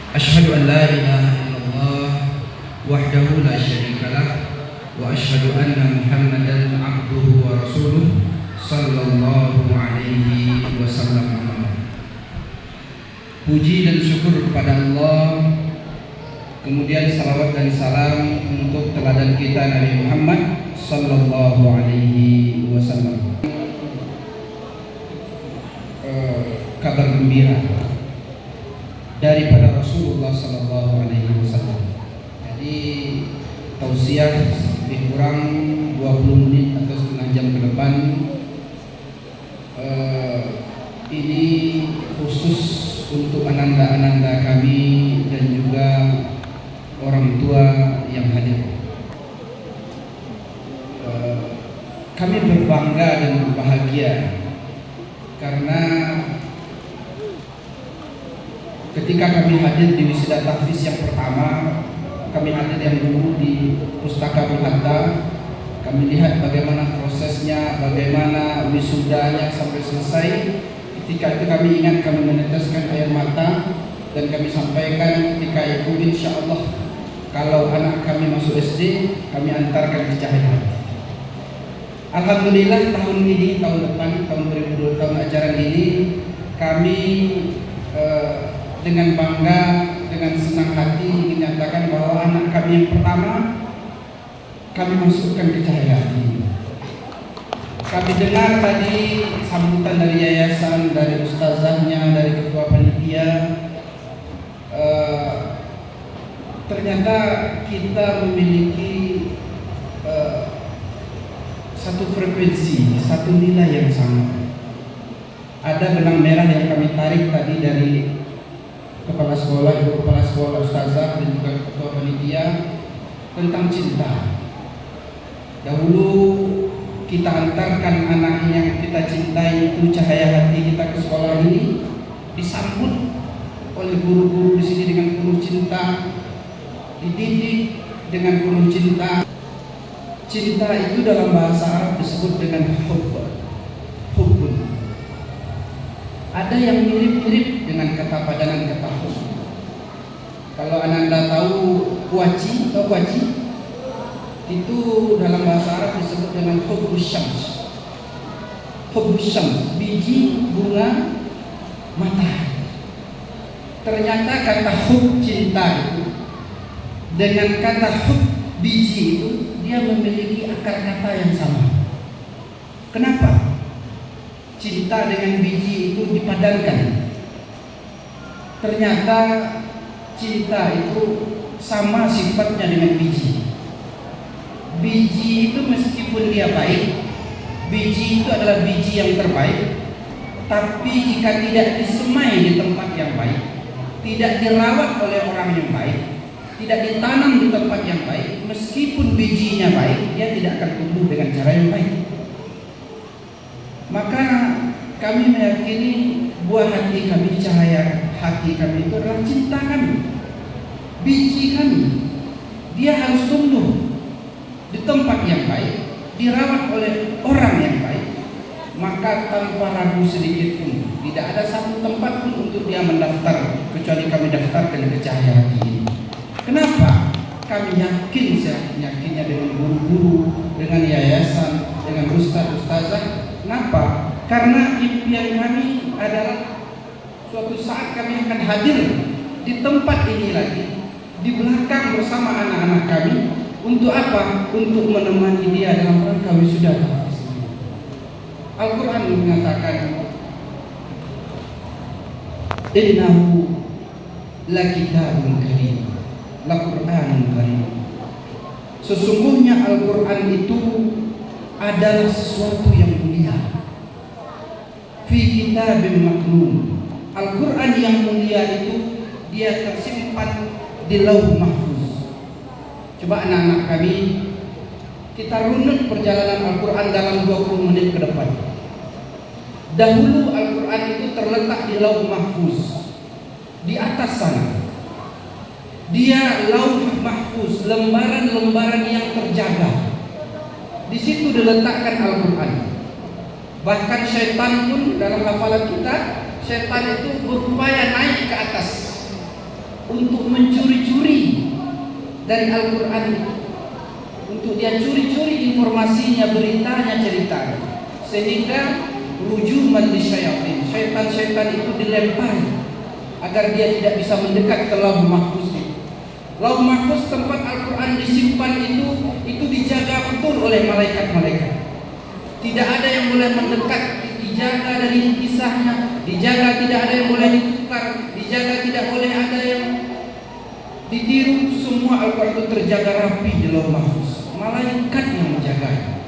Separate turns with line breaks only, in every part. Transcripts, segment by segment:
Asyhadu an la ilaha illallah wahdahu la syarika lah wa asyhadu anna Muhammadan abduhu wa rasuluh sallallahu alaihi wasallam. Puji dan syukur kepada Allah, kemudian salawat dan salam untuk teladan kita Nabi Muhammad sallallahu alaihi wasallam. Kabar gembira daripada Rasulullah sallallahu alaihi wasallam. Jadi tausiah lebih kurang 20 menit atau setengah jam ke depan. Ini khusus untuk ananda-ananda kami dan juga orang tua yang hadir. Kami berbangga dan berbahagia karena ketika kami hadir di wisuda tahfiz yang pertama, kami hadir yang dulu di Pustaka Bul Hatta, kami lihat bagaimana prosesnya, bagaimana wisudanya sampai selesai. Ketika itu kami ingat, kami meneteskan air mata dan kami sampaikan ketika itu, insya Allah kalau anak kami masuk SD, kami antarkan ke Cahaya. Alhamdulillah tahun ini, tahun depan, tahun 2020, tahun ajaran ini, kami dengan bangga, dengan senang hati ingin menyatakan bahwa anak kami yang pertama kami masukkan ke Cahaya. Kami dengar tadi sambutan dari yayasan, dari ustazahnya, dari ketua panitia. Ternyata kita memiliki satu frekuensi, satu nilai yang sama. Ada benang merah yang kami tarik tadi dari kepala sekolah, ibu kepala sekolah, ustazah dan juga ketua panitia tentang cinta. Dahulu kita antarkan anak yang kita cintai itu, cahaya hati kita, ke sekolah ini, disambut oleh guru-guru di sini dengan penuh cinta, dididik dengan penuh cinta. Cinta itu dalam bahasa Arab disebut dengan hubbun. Ada yang mirip-mirip dengan kata padanan kata hub. Kalau Ananda tahu kuaci atau kuaci, itu dalam bahasa Arab disebut dengan hubbus syams. Hubbus syams, biji bunga matahari. Ternyata kata hub, cinta itu, dengan kata hub, biji itu, dia memiliki akar kata yang sama. Kenapa? Cinta dengan biji itu dipadankan. Ternyata cinta itu sama sifatnya dengan biji. Biji itu meskipun dia baik, biji itu adalah biji yang terbaik, tapi jika tidak disemai di tempat yang baik, tidak dirawat oleh orang yang baik, tidak ditanam di tempat yang baik, meskipun bijinya baik, dia tidak akan tumbuh dengan cara yang baik. Maka kami meyakini buah hati kami, cahaya hati kami itu adalah cinta kami, biji kami. Dia harus tumbuh di tempat yang baik, dirawat oleh orang yang baik. Maka tanpa ragu sedikit pun, tidak ada satu tempat pun untuk dia mendaftar kecuali kami daftarkan ke cahaya hati ini. Kenapa? Kami yakin, yakinnya dengan guru-guru, dengan yayasan, dengan ustaz-ustazah. Kenapa? Karena impian kami adalah suatu saat kami akan hadir di tempat ini lagi, di belakang bersama anak-anak kami. Untuk apa? Untuk menemani dia dalam rangka wisuda. Al-Quran mengatakan, innahu lakitabun karim, Al-Quran karim. Sesungguhnya Al-Quran itu adalah sesuatu yang mulia. Fi kitabim maknun. Al-Quran yang mulia itu dia tersimpan di lauh mahfuz. Coba anak-anak kami, kita runut perjalanan Al-Quran dalam 20 menit ke depan. Dahulu Al-Quran itu terletak di lauh mahfuz, di atas sana. Dia lauh mahfuz, lembaran-lembaran yang terjaga. Di situ diletakkan Al-Quran. Bahkan syaitan pun dalam hafalan kita, syaitan itu berupaya naik ke atas. untuk mencuri-curi dari Al-Quran itu, untuk dia curi-curi informasinya, beritanya, ceritanya, sehingga rujuman di syaitan, syaitan itu dilempari agar dia tidak bisa mendekat ke Lauh Mahfuz. Lauh Mahfuz tempat Al-Quran disimpan itu dijaga betul oleh malaikat-malaikat. Tidak ada yang boleh mendekat, dijaga dari kisahnya, dijaga tidak ada yang boleh ditukar, dijaga tidak boleh ada yang ditiru. Semua Al-Quran itu terjaga rapi di Lauh Mahfuz. Malaikat yang menjaganya.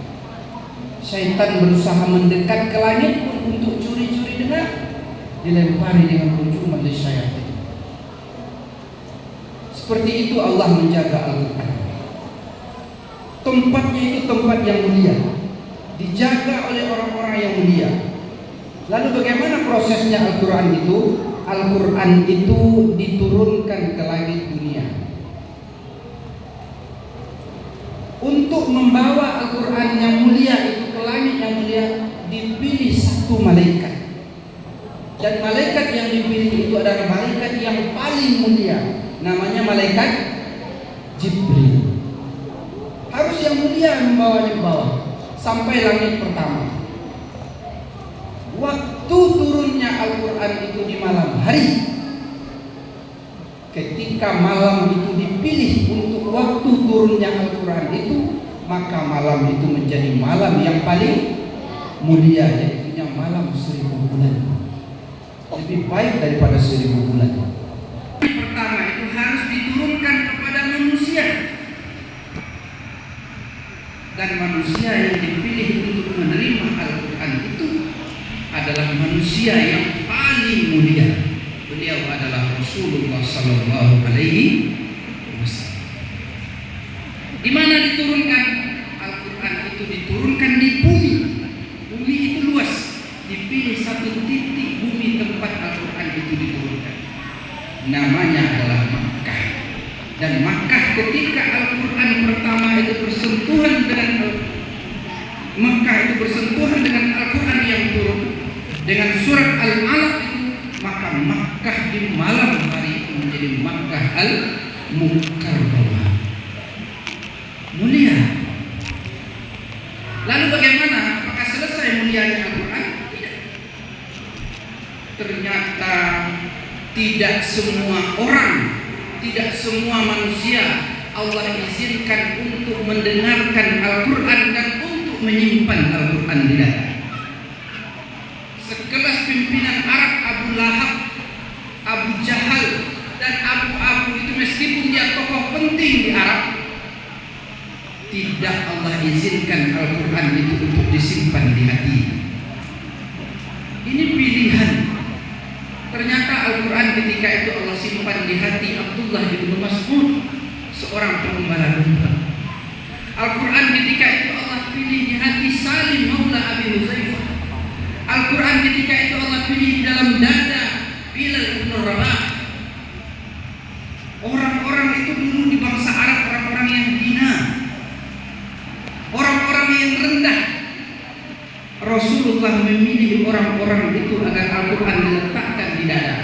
Syaitan berusaha mendekat ke langit pun untuk curi-curi dengar, dilempari dengan rujuman di syaitan. Seperti itu Allah menjaga Al-Quran. Tempatnya itu tempat yang mulia, dijaga oleh orang-orang yang mulia. Lalu bagaimana prosesnya Al-Quran itu? Al-Quran itu diturunkan ke langit dunia. Untuk membawa Al-Quran yang mulia itu ke langit yang mulia, dipilih satu malaikat. Dan malaikat yang dipilih itu adalah malaikat yang paling mulia, namanya malaikat Jibril. Harus yang mulia membawanya ke bawah sampai langit pertama. Waktu turunnya Al-Quran itu di malam hari. Ketika malam itu dipilih untuk waktu turunnya Al-Quran itu, maka malam itu menjadi malam yang paling mulia, yaitu malam 1000 bulan. Lebih baik daripada 1000 bulan. Pertama itu harus diturunkan kepada manusia, dan manusia yang dipilih untuk menerima Al-Quran itu adalah manusia yang paling mulia. Beliau adalah Rasulullah Sallallahu Alaihi Wasallam. Di mana diturunkan Al-Quran itu? Diturunkan di bumi. Bumi itu luas. Dipilih satu titik bumi tempat Al-Quran itu diturunkan. Namanya adalah Makkah. Dan Makkah ketika Al-Quran pertama itu bersentuhan dengan Makkah itu bersentuhan dengan Al-Quran yang turun dengan surat Al-Alaq itu, maka Makkah di malam hari itu menjadi Makkah Al-Mukarramah, mulia. Lalu bagaimana? Apakah selesai mulianya Al-Quran? Tidak. Ternyata tidak semua orang, tidak semua manusia Allah izinkan untuk mendengarkan Al-Quran dan untuk menyimpan Al-Quran di dada. Sekelas pimpinan Arab Abu Lahab, Abu Jahal, dan Abu itu meskipun dia tokoh penting di Arab, tidak Allah izinkan Al-Quran itu untuk disimpan di hati. Ini pilihan. Ternyata Al-Quran ketika itu Allah simpan di hati Abdullah bin Mas'ud, seorang pengembala domba. Al-Quran ketika itu Allah pilih di hati Salim Maula Abi Huzaifah. Al-Quran ketika itu Allah pilih di dalam dada Bilal bin Rabah. Orang-orang itu dulu di bangsa Arab, orang-orang yang hina, orang-orang yang rendah. Rasulullah memilih orang-orang itu agar Al-Quran diletakkan di dada,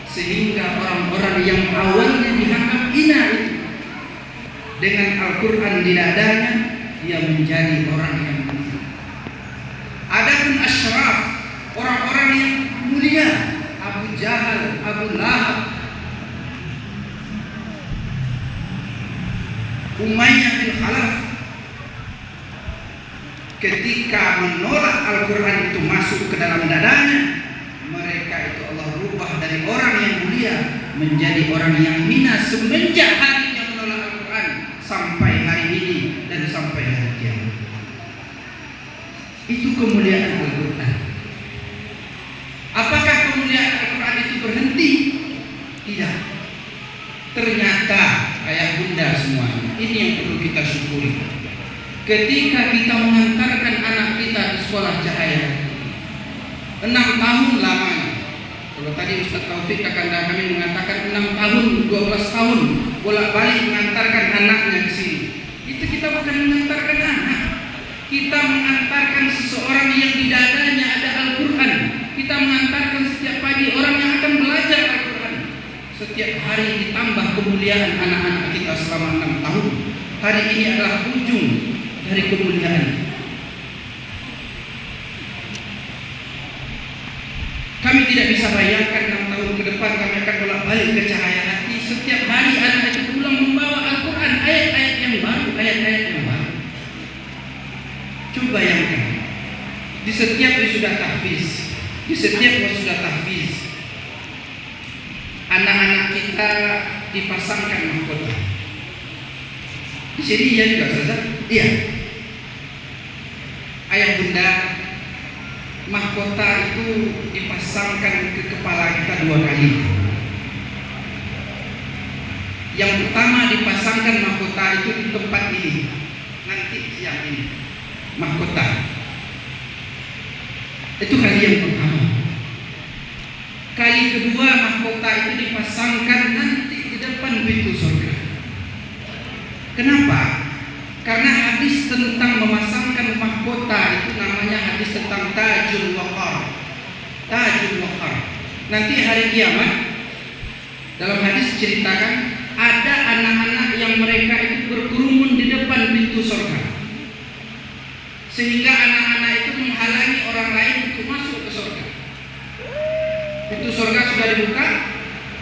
sehingga orang-orang yang awalnya dianggap hina itu, dengan Al-Quran di dadanya, dia menjadi orang yang mulia. Adapun asyraf, orang-orang yang mulia, Abu Jahal, Abu Lahab, Umayyah bin Khalaf, ketika menolak Al-Quran itu masuk ke dalam dadanya, mereka itu Allah rubah dari orang yang mulia menjadi orang yang hina semenjak hari yang menolak Al-Quran sampai hari ini dan sampai hari kiamat. Itu kemuliaan Al-Quran. Apakah kemuliaan Al-Quran itu berhenti? Tidak. Ternyata ayah bunda semuanya, ini yang perlu kita syukuri. Ketika kita mengantarkan anak kita di sekolah cahaya 6 tahun lamanya. Kalau tadi Ustaz Taufik kakanda kami mengatakan 6 tahun, 12 tahun bolak-balik mengantarkan anaknya ke sini. Itu kita bukan mengantarkan anak. Kita mengantarkan seseorang yang di dadanya ada Al-Quran. Kita mengantarkan setiap pagi orang yang akan belajar Al-Quran. setiap hari ditambah kemuliaan anak-anak kita selama 6 tahun. Hari ini adalah ujung dari kemuliaan. Kami tidak bisa bayangkan 6 tahun ke depan kami akan bolak-balik ke Cahaya Hati. Setiap hari anak itu pulang membawa Al-Quran, ayat-ayat yang baru, ayat-ayat yang baru. Coba bayangkan, di setiap wisuda tahfiz, di setiap wisuda tahfiz, anak-anak kita dipasangkan mahkota. Di sini iya juga, Ustaz? Iya. Ayah bunda, mahkota itu dipasangkan ke kepala kita 2 kali. Yang pertama dipasangkan mahkota itu di tempat ini, nanti siang ini, mahkota. Itu kali yang pertama. Kali kedua mahkota itu dipasangkan nanti di depan pintu surga. Kenapa? Karena hadis tentang memasangkan mahkota itu namanya hadis tentang tajul waqar. Tajul waqar. Nanti hari kiamat dalam hadis ceritakan ada anak-anak yang mereka itu berkerumun di depan pintu surga, sehingga anak-anak itu menghalangi orang lain untuk masuk ke surga. Pintu surga sudah dibuka,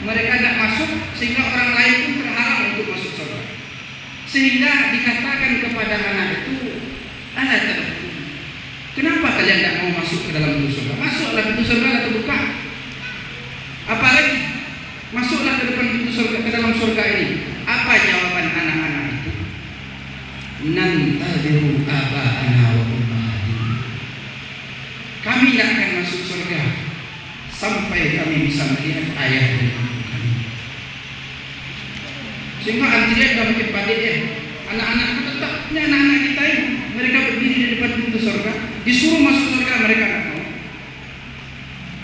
mereka tidak masuk, sehingga orang lain pun terhalang untuk masuk surga. Sehingga dikatakan kepada anak itu, ala tadkhulu, kenapa kalian tidak mau masuk ke dalam pintu surga? Masuklah, pintu surga atau buka. Apalagi masuklah ke depan pintu surga, ke dalam surga ini. Apa jawaban anak-anak itu? Nantadhiru aba'ana wa ummahatina. Kami tidak akan masuk surga sampai kami bisa melihat ayah dan ibu kami. Sehingga antrian sudah makin padat ya. Anak-anakku tetap, ini anak-anak kita ini, mereka berdiri di depan pintu surga, disuruh masuk surga, mereka tidak mau.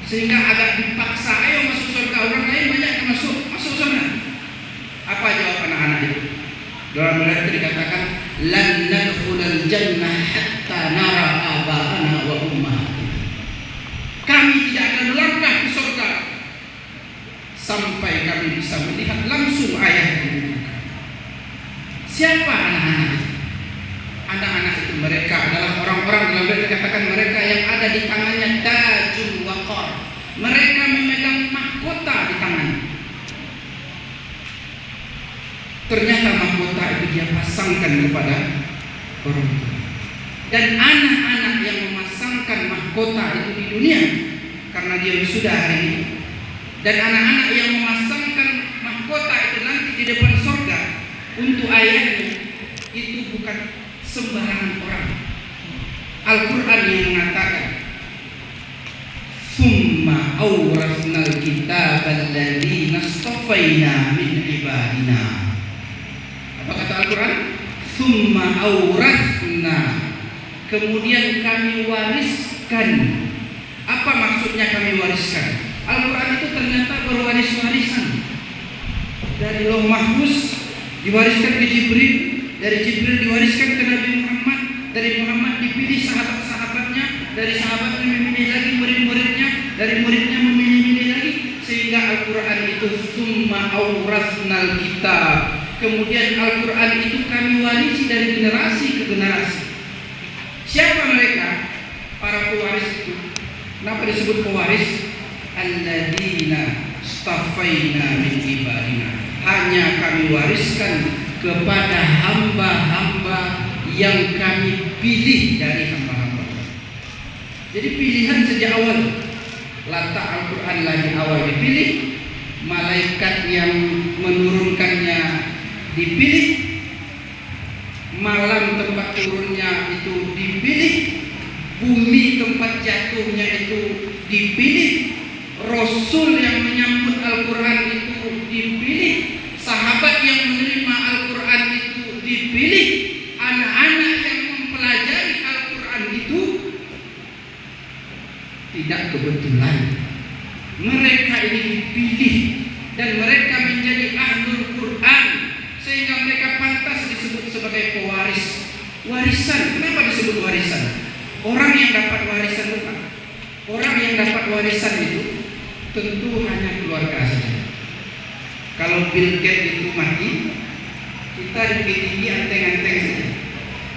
Sehingga agak dipaksa, ayo masuk surga, orang lain banyak yang masuk surga. Apa jawab anak-anak itu? Dalam ayat itu dikatakan, lan nadkhulal jannah hatta nara aba'ana wa ummahatina. Kami tidak akan melangkah ke surga sampai kami bisa melihat langsung ayah dan ibu kami. Siapa anak-anak itu? Anak-anak itu mereka adalah orang-orang, dalam ayat dikatakan mereka yang ada di tangannya tajul waqar. Mereka memegang mahkota di tangan. Ternyata mahkota itu dia pasangkan kepada orang tua. Dan anak-anak yang memasangkan mahkota itu di dunia, karena dia sudah hari ini. Dan anak-anak yang memasangkan mahkota itu nanti di depan surga untuk ayahnya, itu bukan sembarangan orang. Al-Quran yang mengatakan, Summa awrasnal kitab alladhina astafaina min ibadina. Apa kata Al-Quran? Summa awrasna, kemudian kami wariskan. Apa maksudnya kami wariskan? Al-Quran itu ternyata berwaris-warisan. Dari Lauh Mahfuz diwariskan ke Jibril, dari Jibril diwariskan ke Nabi Muhammad, dari Muhammad dipilih sahabat-sahabatnya, dari sahabatnya memilih lagi murid-muridnya, dari muridnya memilih-milih lagi, sehingga Al-Quran itu summa awrasnal kitab. Kemudian Al-Quran itu kami warisi dari generasi ke generasi. Siapa mereka? Para pewaris itu. Kenapa disebut pewaris? Alladzina stafaina min ibadina. Hanya kami wariskan kepada hamba-hamba yang kami pilih dari hamba-hamba. Jadi pilihan sejak awal. Letak Al-Quran lagi awal dipilih, malaikat yang menurunkannya dipilih, malam tempat turunnya itu dipilih, bumi tempat jatuhnya itu dipilih, Rasul yang menyambut Al-Quran itu dipilih, sahabat yang menerima Al-Quran itu dipilih, anak-anak yang mempelajari Al-Quran itu tidak kebetulan. Mereka ini dipilih dan mereka menjadi ahlul Quran, sehingga mereka pantas disebut sebagai pewaris. Warisan, kenapa disebut warisan? Orang yang dapat warisan bukan. Orang yang dapat warisan itu tentu hanya keluarga saja. Kalau Bill Gates itu mati, kita di Bukit Tinggi anteng-anteng saja.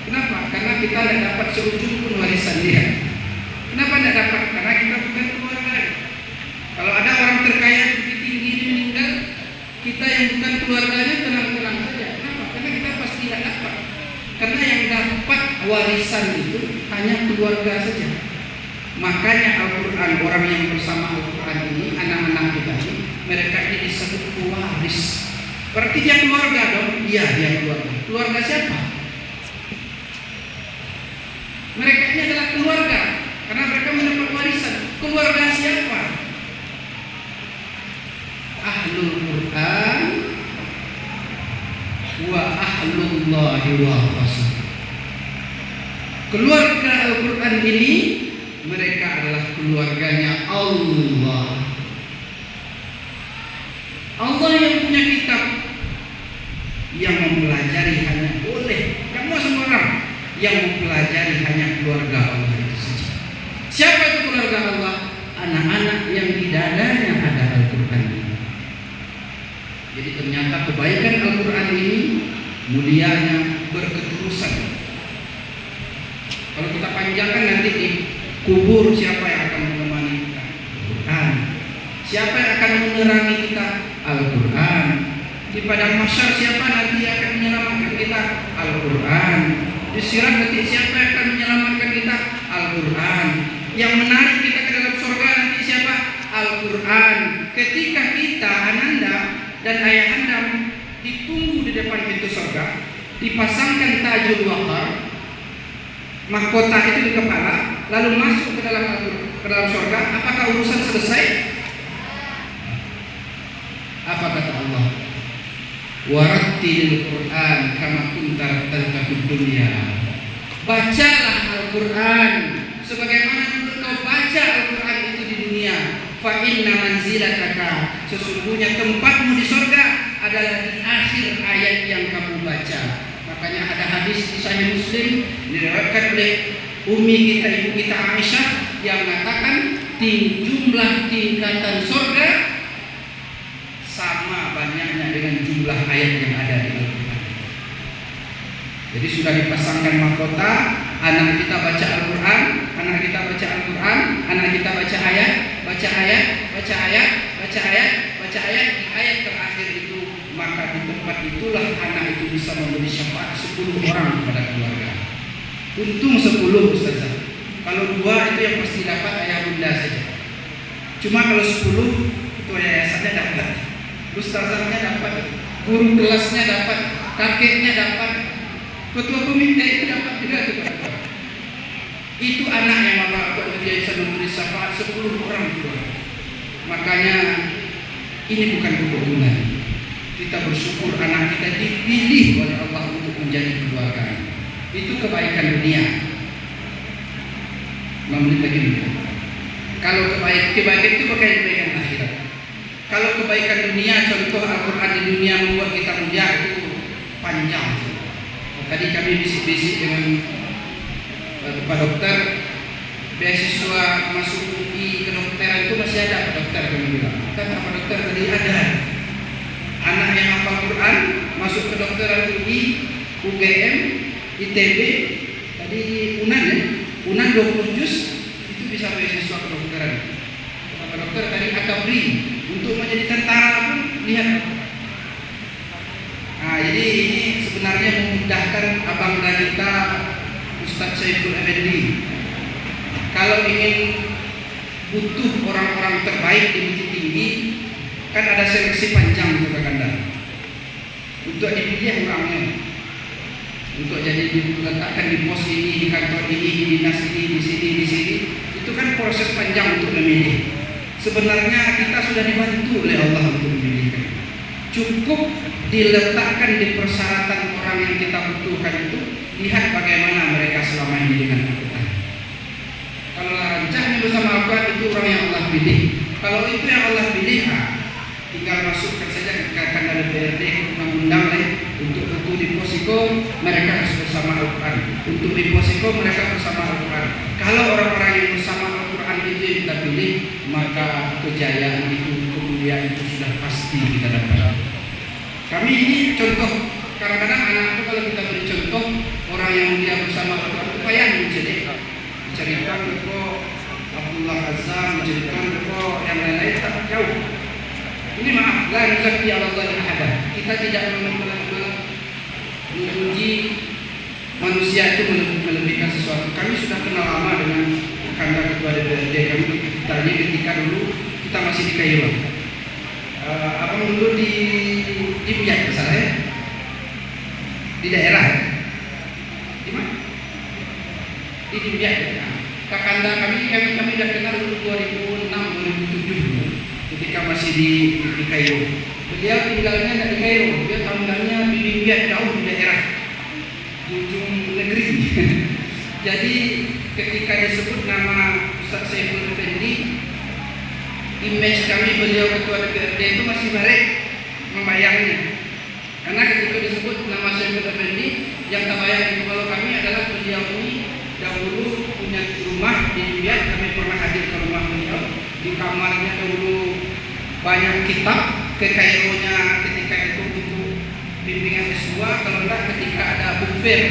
Kenapa? Karena kita tidak dapat seujung pun warisan dia. Kenapa tidak dapat? Karena kita bukan keluarga. Kalau ada orang terkaya di Bukit Tinggi ini meninggal, kita yang bukan keluarganya tenang-tenang saja. Kenapa? Karena kita pasti tidak dapat. Karena yang dapat warisan itu hanya keluarga saja. Makanya Al-Quran, orang yang bersama Al-Quran ini, anak-anak kita ini, mereka ini disebut pewaris. Berarti dia keluarga dong? Iya, dia keluarga. Keluarga siapa? Mereka ini adalah keluarga karena mereka mendapat warisan. Keluarga siapa? Ahlul Quran wa ahlullahi wa rasul. Keluarga Al-Quran ini mereka adalah keluarganya Allah. Allah yang punya kitab, yang mempelajari hanya boleh semua orang yang mempelajari hanya keluarga Allah itu saja. Siapa itu keluarga Allah? Anak-anak yang di dadanya ada Al-Quran ini. Jadi ternyata kebaikan Al-Quran ini mulianya berketerusan. Kalau kita panjangkan nanti di kubur, siapa yang akan menemani kita? Al-Quran. Siapa yang akan menerangi kita? Al-Quran. Di padang mahsyar siapa nanti yang akan menyelamatkan kita? Al-Quran. Di sirat nanti siapa yang akan menyelamatkan kita? Al-Quran. Yang menarik kita ke dalam surga nanti siapa? Al-Quran. Ketika kita, Ananda dan ayahanda ditunggu di depan pintu surga, dipasangkan tajul waqar, mahkota itu di kepala, lalu masuk ke dalam surga, apakah urusan selesai? Apa kata Allah? Warattilil Quran kama kunta tartaqid dunya. Bacalah Al-Quran sebagaimana dulu kau baca Al-Quran itu di dunia. Fa inna manzilataka, sesungguhnya tempatmu di surga adalah di akhir ayat yang kamu baca. Makanya ada hadis di Sahih Muslim diriwayatkan oleh Ummi kita, ibu kita Aisyah, yang mengatakan jumlah tingkatan surga sama banyaknya dengan jumlah ayat yang ada di Al-Quran. Jadi sudah dipasangkan mahkota, anak kita baca Al-Quran, anak kita baca Al-Quran, anak kita baca ayat, baca ayat, baca ayat, baca ayat, baca ayat. Di ayat terakhir itu, maka di tempat itulah anak itu bisa memberi syafaat 10 orang kepada keluarga. Untung 10 Ustazah. Kalau 2 itu yang pasti dapat ayah bunda saja. Cuma kalau 10 ketua yayasannya dapat, ustazahnya dapat, guru kelasnya dapat, kakeknya dapat, ketua komite itu dapat juga. Itu anak yang bapak dia bisa memberi syafaat 10 orang juga. Makanya ini bukan kebetulan. Kita bersyukur anak kita dipilih oleh Allah untuk menjadi keluarga. Itu kebaikan dunia. 5 menit lagi nih. Kalau kebaikan itu bukan kebaikan akhirat. Kalau kebaikan dunia, contoh Al-Quran di dunia membuat kita mulia, itu panjang. Tadi kami bisik-bisik dengan Pak Dokter, beasiswa masuk UI kedokteran itu masih ada Pak Dokter, kami bilang. Kata Pak Dokter tadi ada. Anak yang hafal Quran masuk kedokteran UI, UGM, ITB, tadi di UNAN ya, UNAN 20 juz itu bisa beasiswa kedokteran. Pak Dokter tadi Akabri untuk menjadi tentara pun lihat. Nah, jadi ini sebenarnya memudahkan abang dan kita Ustaz Saiful Effendi. Kalau ingin butuh orang-orang terbaik di Bukit Tinggi, kan ada seleksi panjang untuk Kakanda. Untuk dipilih orangnya, untuk jadi diletakkan di pos ini, di kantor ini, di dinas ini, di sini, itu kan proses panjang untuk memilih. Sebenarnya kita sudah dibantu oleh Allah untuk memilihkan. Cukup diletakkan di persyaratan orang yang kita butuhkan itu, lihat bagaimana mereka selama ini dengan Al-Quran. Kalau rancangnya bersama Al-Quran itu orang yang Allah pilih. Kalau itu yang Allah pilih, tinggal masukkan saja ke Kakanda DPRD undang-undang untuk buku di Posiko, mereka harus bersama Al-Quran. Untuk di Posiko mereka bersama Al-Quran. Kalau orang-orang yang bersama Al-Quran itu yang kita pilih, maka kejayaan itu, kemuliaan itu sudah pasti kita dapat. Kami ini contoh, kadang-kadang anak itu kalau kita beri contoh orang yang dia bersama Al-Quran itu payah menjadi menceritakan kok Abdullah Azam, menceritakan kok yang lain-lain tak jauh. Ini maaf, la nuzakki 'ala Allahi ahada. Kita tidak memuji manusia itu melebihkan sesuatu. Kami sudah kenal lama dengan Kakanda Ketua DPRD kami. Tadi ketika dulu kita masih di Kairo. Abang dulu di Biak misalnya ya? Di daerah ya? Di mana? Di Biak ya? Kakanda kami sudah kenal dulu 2006-2007 ketika masih di Kairo. Beliau tinggalnya tidak di Kairo, dia tinggalnya di Biak, jauh di daerah di ujung negeri. Jadi ketika disebut nama Ustaz Saiful Effendi, image kami beliau ketua DPRD itu masih baik membayangnya. Karena ketika disebut nama Saiful Effendi, yang terbayang di kepala kami adalah beliau ini dahulu punya rumah di Biak. Kami pernah hadir ke rumah beliau. Di kamarnya dahulu banyak kitab, ke Kaironya ketika itu bimbingan S2, kalau enggak ketika ada book fair,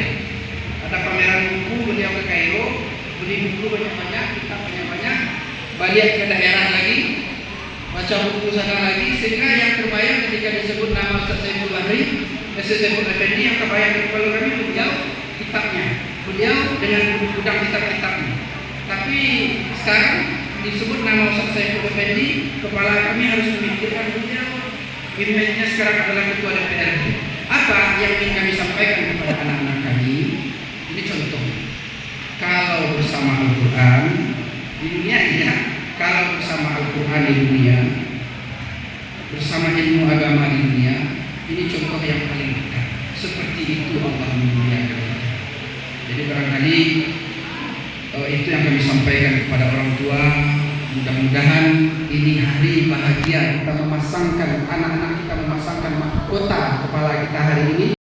ada pameran buku, beliau ke Kairo beli buku banyak-banyak, kitab banyak-banyak, balik ke daerah lagi, baca buku sana lagi, sehingga yang terbayang ketika disebut nama Ustaz Saiful Bahri, Saiful Effendi, yang terbayang di kepala kami beliau kitabnya, beliau dengan gudang kitab-kitabnya. Tapi sekarang disebut nama Ustaz Saiful Effendi, kepala kami harus memikirkan beliau image-nya sekarang adalah ketua DPRD. Apa yang ingin kami sampaikan kepada anak-anak kami? Ini contoh. Kalau bersama Al-Quran di dunia ya, kalau bersama Al-Quran di dunia, bersama ilmu agama di dunia, ini contoh yang paling dekat. Seperti itu Allah memuliakan. Jadi barangkali itu yang kami sampaikan kepada orang tua. Mudah-mudahan ini hari bahagia, kita memasangkan anak-anak kita, memasangkan mahkota kepala kita hari ini.